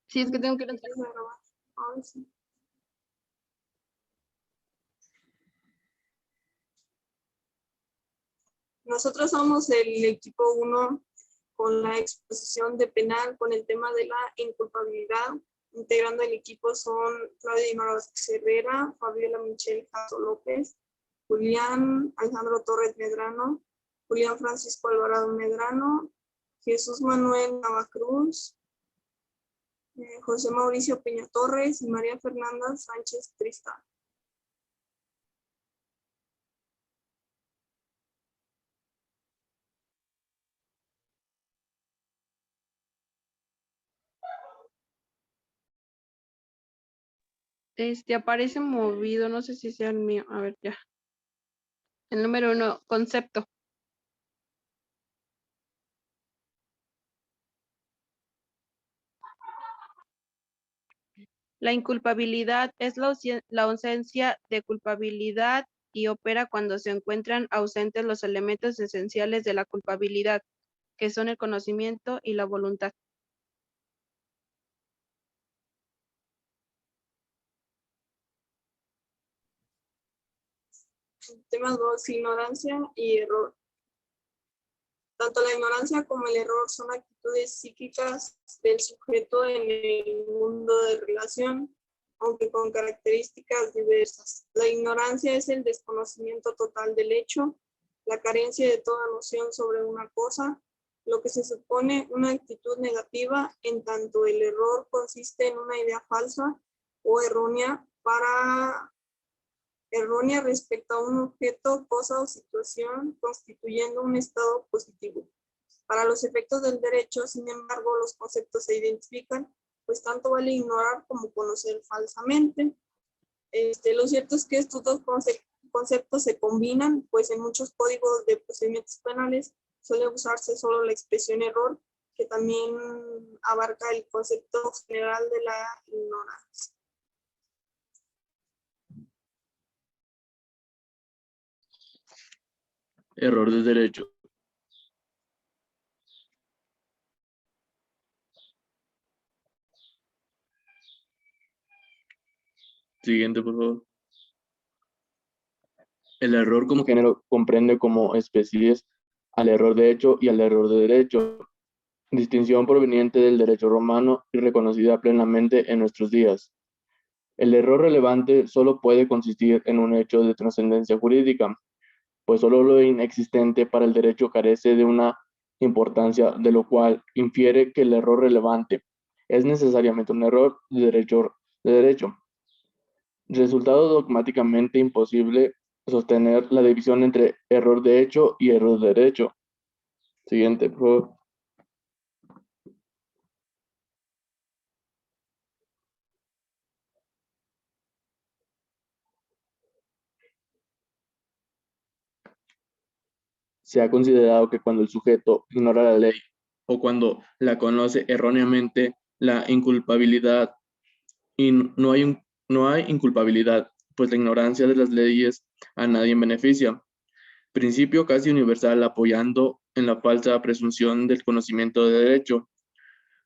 Sí, es que tengo que ir a Empieza a grabar. Ahora sí. Nosotros somos el equipo 1 con la exposición de penal con el tema de la inculpabilidad. Integrando el equipo son Claudia Guimara Herrera, Fabiola Michelle Jasso López, Julián Alejandro Torres Medrano, Julián Francisco Alvarado Medrano, Jesús Manuel Navacruz, José Mauricio Peña Torres y María Fernanda Sánchez Tristán. Aparece movido, no sé si sea el mío. A ver, ya. El número 1, concepto. La inculpabilidad es la ausencia de culpabilidad y opera cuando se encuentran ausentes los elementos esenciales de la culpabilidad, que son el conocimiento y la voluntad. Tema 2, ignorancia y error. Tanto la ignorancia como el error son actitudes psíquicas del sujeto en el mundo de relación, aunque con características diversas. La ignorancia es el desconocimiento total del hecho, la carencia de toda noción sobre una cosa, lo que se supone una actitud negativa, en tanto el error consiste en una idea falsa o errónea respecto a un objeto, cosa o situación, constituyendo un estado positivo. Para los efectos del derecho, sin embargo, los conceptos se identifican, pues tanto vale ignorar como conocer falsamente. Lo cierto es que estos dos conceptos se combinan, pues en muchos códigos de procedimientos penales suele usarse solo la expresión error, que también abarca el concepto general de la ignorancia. Error de derecho. Siguiente, por favor. El error como género comprende como especies al error de hecho y al error de derecho, distinción proveniente del derecho romano y reconocida plenamente en nuestros días. El error relevante solo puede consistir en un hecho de trascendencia jurídica, pues solo lo inexistente para el derecho carece de una importancia, de lo cual infiere que el error relevante es necesariamente un error de derecho. Resultado dogmáticamente imposible sostener la división entre error de hecho y error de derecho. Siguiente, por favor. Se ha considerado que cuando el sujeto ignora la ley o cuando la conoce erróneamente, la inculpabilidad y no hay inculpabilidad, pues la ignorancia de las leyes a nadie beneficia. Principio casi universal apoyando en la falsa presunción del conocimiento de derecho.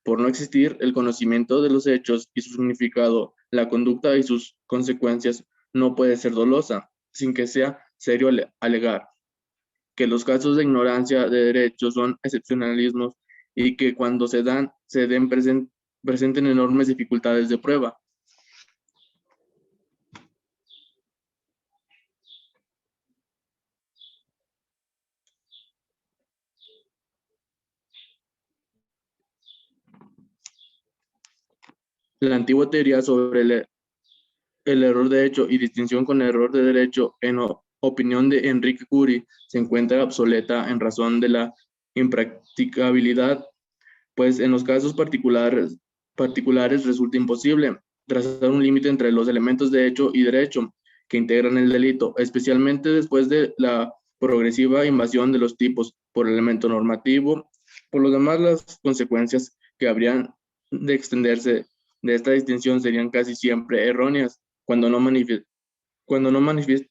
Por no existir el conocimiento de los hechos y su significado, la conducta y sus consecuencias no puede ser dolosa, sin que sea serio alegar que los casos de ignorancia de derecho son excepcionalismos y que cuando presenten enormes dificultades de prueba. La antigua teoría sobre el error de hecho y distinción con error de derecho, en opinión de Enrique Curie, se encuentra obsoleta en razón de la impracticabilidad, pues en los casos particulares resulta imposible trazar un límite entre los elementos de hecho y derecho que integran el delito, especialmente después de la progresiva invasión de los tipos por elemento normativo. Por lo demás, las consecuencias que habrían de extenderse de esta distinción serían casi siempre erróneas, cuando no manifiestamente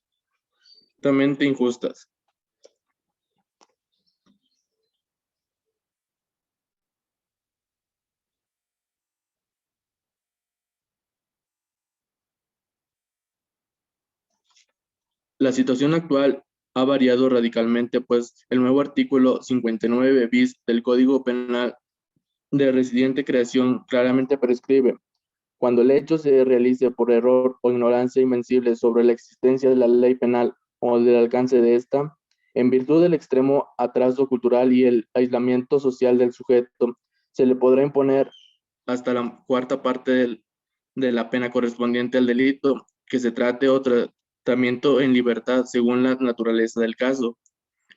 injustas. La situación actual ha variado radicalmente, pues el nuevo artículo 59 bis del Código Penal de reciente creación claramente prescribe: cuando el hecho se realice por error o ignorancia invencible sobre la existencia de la ley penal o del alcance de esta, en virtud del extremo atraso cultural y el aislamiento social del sujeto, se le podrá imponer hasta la cuarta parte de la pena correspondiente al delito, que se trate o tratamiento en libertad según la naturaleza del caso.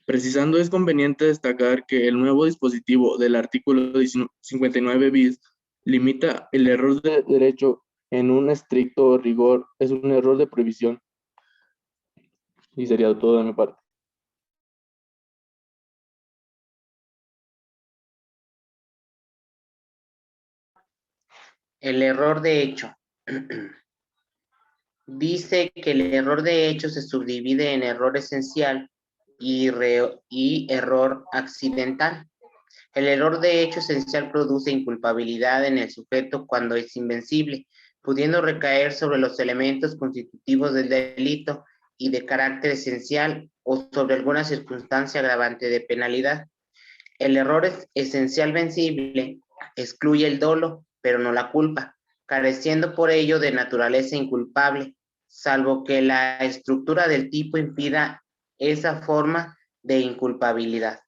Precisando, es conveniente destacar que el nuevo dispositivo del artículo 59 bis limita el error de derecho en un estricto rigor, es un error de previsión. Y sería todo de mi parte. El error de hecho. Dice que el error de hecho se subdivide en error esencial y error accidental. El error de hecho esencial produce inculpabilidad en el sujeto cuando es invencible, pudiendo recaer sobre los elementos constitutivos del delito y de carácter esencial o sobre alguna circunstancia agravante de penalidad. El error esencial vencible excluye el dolo, pero no la culpa, careciendo por ello de naturaleza inculpable, salvo que la estructura del tipo impida esa forma de inculpabilidad.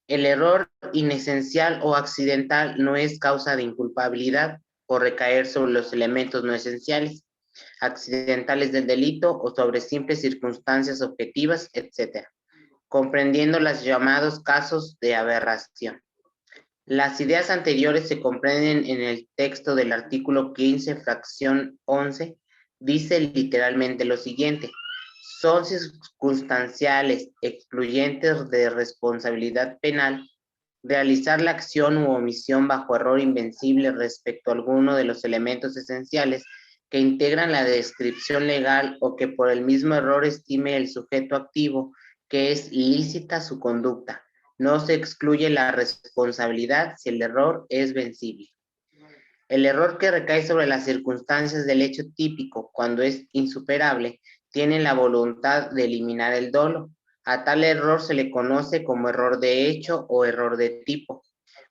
El error inesencial o accidental no es causa de inculpabilidad por recaer sobre los elementos no esenciales, accidentales del delito o sobre simples circunstancias objetivas, etc., comprendiendo los llamados casos de aberración. Las ideas anteriores se comprenden en el texto del artículo 15, fracción 11, dice literalmente lo siguiente: son circunstanciales excluyentes de responsabilidad penal realizar la acción u omisión bajo error invencible respecto a alguno de los elementos esenciales que integran la descripción legal o que por el mismo error estime el sujeto activo que es lícita su conducta. No se excluye la responsabilidad si el error es vencible. El error que recae sobre las circunstancias del hecho típico, cuando es insuperable, tiene la voluntad de eliminar el dolo. A tal error se le conoce como error de hecho o error de tipo.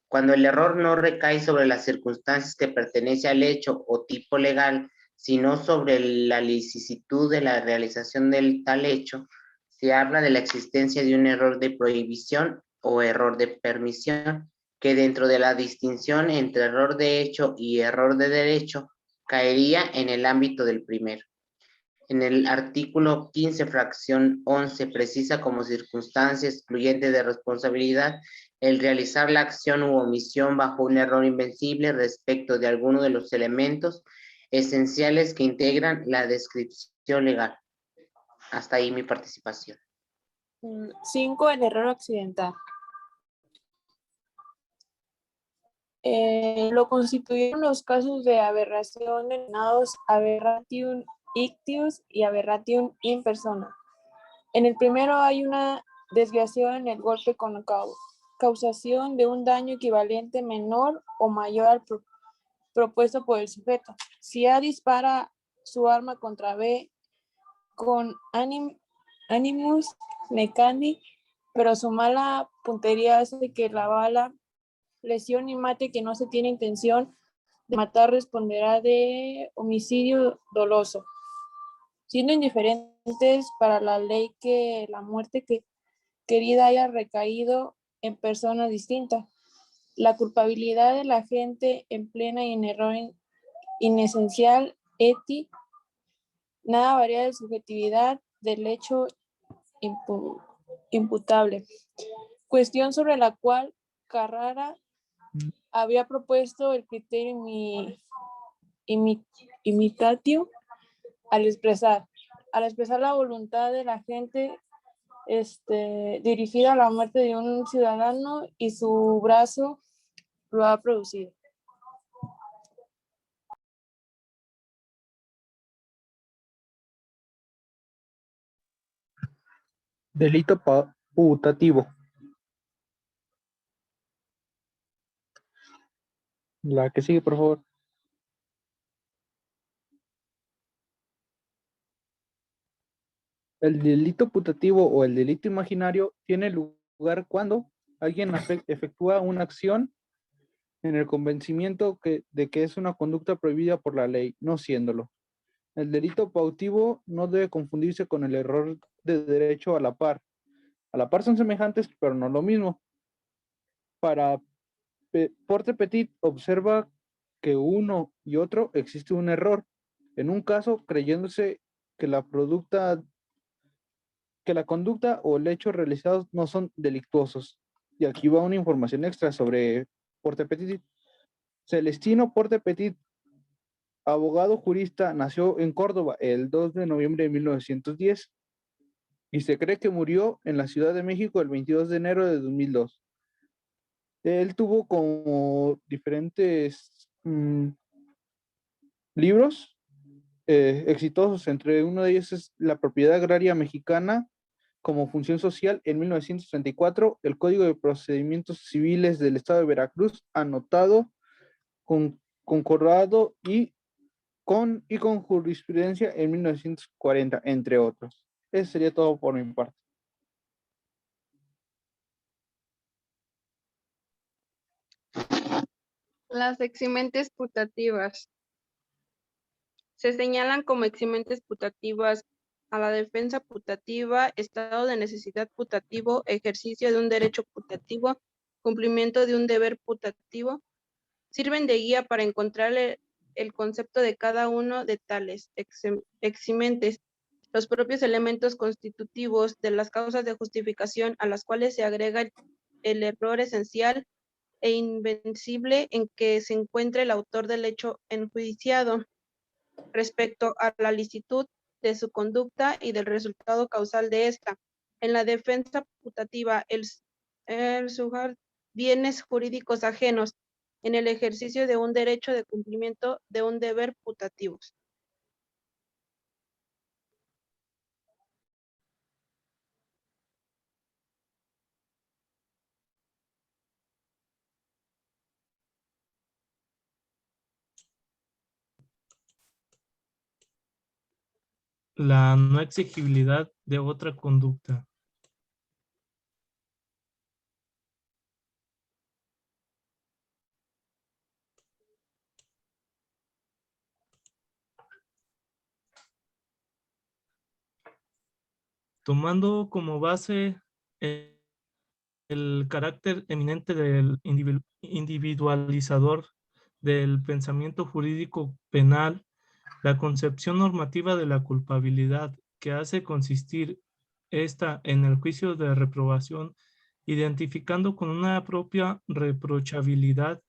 Cuando el error no recae sobre las circunstancias que pertenece al hecho o tipo legal, sino sobre la licitud de la realización del tal hecho, se habla de la existencia de un error de prohibición o error de permisión, que dentro de la distinción entre error de hecho y error de derecho, caería en el ámbito del primero. En el artículo 15, fracción 11, precisa como circunstancia excluyente de responsabilidad el realizar la acción u omisión bajo un error invencible respecto de alguno de los elementos esenciales que integran la descripción legal. Hasta ahí mi participación. 5. El error accidental. Lo constituyeron los casos de aberración denominados aberratium ictius y aberratium in persona. En el primero hay una desviación en el golpe con causación de un daño equivalente menor o mayor al propuesto por el sujeto. Si A dispara su arma contra B con animus necandi, pero su mala puntería hace que la bala lesión y mate que no se tiene intención de matar, responderá de homicidio doloso, siendo indiferentes para la ley que la muerte querida haya recaído en persona distinta. La culpabilidad del agente en plena y en error inesencial eti, nada varía de subjetividad del hecho imputable. Cuestión sobre la cual Carrara había propuesto el criterio imitatio al expresar la voluntad de la gente dirigida a la muerte de un ciudadano y su brazo lo ha producido. Delito putativo. La que sigue, por favor. El delito putativo o el delito imaginario tiene lugar cuando alguien efectúa una acción en el convencimiento de que es una conducta prohibida por la ley, no siéndolo. El delito cautivo no debe confundirse con el error de derecho a la par. A la par son semejantes, pero no lo mismo. Para Porte Petit observa que uno y otro existe un error. En un caso, creyéndose que la conducta o el hecho realizados no son delictuosos. Y aquí va una información extra sobre Porte Petit. Celestino Porte Petit, abogado jurista, nació en Córdoba el 2 de noviembre de 1910 y se cree que murió en la Ciudad de México el 22 de enero de 2002. Él tuvo como diferentes libros exitosos, entre uno de ellos es La propiedad agraria mexicana como función social en 1934, el Código de Procedimientos Civiles del Estado de Veracruz, anotado, concordado y con jurisprudencia en 1940, entre otros. Eso sería todo por mi parte. Las eximentes putativas. Se señalan como eximentes putativas a la defensa putativa, estado de necesidad putativo, ejercicio de un derecho putativo, cumplimiento de un deber putativo. Sirven de guía para encontrar el concepto de cada uno de tales eximentes, los propios elementos constitutivos de las causas de justificación a las cuales se agrega el error esencial e invencible en que se encuentra el autor del hecho enjuiciado respecto a la licitud de su conducta y del resultado causal de esta. En la defensa putativa, el sujar bienes jurídicos ajenos en el ejercicio de un derecho de cumplimiento de un deber putativo. La no exigibilidad de otra conducta. Tomando como base el carácter eminente del individualizador del pensamiento jurídico penal, la concepción normativa de la culpabilidad que hace consistir esta en el juicio de reprobación, identificando con una propia reprochabilidad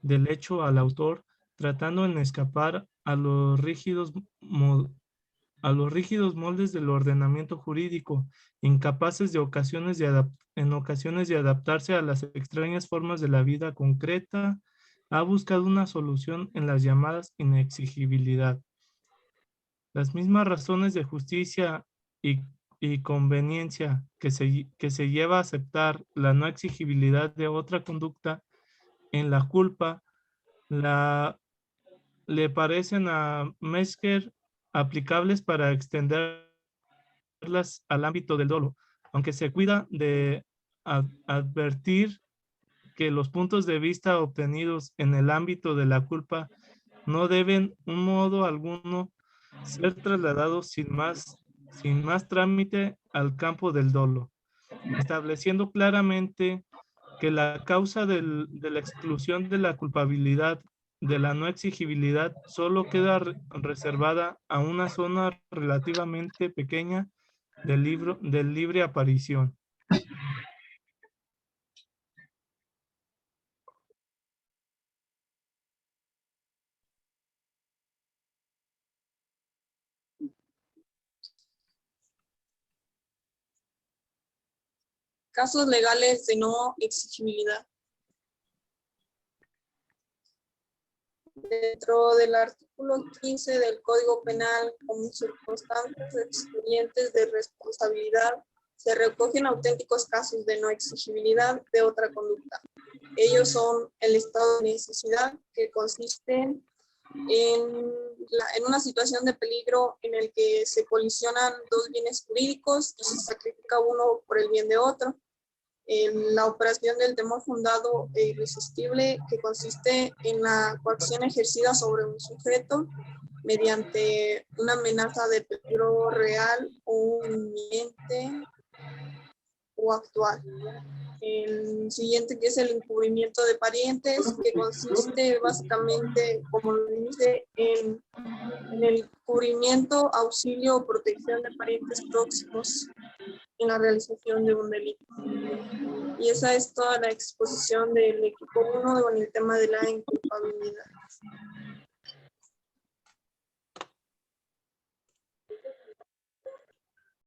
del hecho al autor, tratando en escapar a los rígidos moldes del ordenamiento jurídico, incapaces en ocasiones de adaptarse a las extrañas formas de la vida concreta, ha buscado una solución en las llamadas inexigibilidad. Las mismas razones de justicia y conveniencia que se lleva a aceptar la no exigibilidad de otra conducta en la culpa le parecen a Metzger aplicables para extenderlas al ámbito del dolo, aunque se cuida de advertir que los puntos de vista obtenidos en el ámbito de la culpa no deben, en modo alguno, ser trasladados sin más trámite al campo del dolo, estableciendo claramente que la causa de la exclusión de la culpabilidad de la no exigibilidad solo queda reservada a una zona relativamente pequeña del libre aparición. Casos legales de no exigibilidad. Dentro del artículo 15 del Código Penal, como circunstancias excluyentes de responsabilidad, se recogen auténticos casos de no exigibilidad de otra conducta. Ellos son el estado de necesidad, que consiste en una situación de peligro en el que se colisionan dos bienes jurídicos y se sacrifica uno por el bien de otro. La operación del temor fundado e irresistible, que consiste en la coacción ejercida sobre un sujeto mediante una amenaza de peligro real o inminente o actual. El siguiente, que es el encubrimiento de parientes, que consiste básicamente, como lo dice, en el cubrimiento, auxilio o protección de parientes próximos en la realización de un delito. Y esa es toda la exposición del equipo 1 con el tema de la inculpabilidad.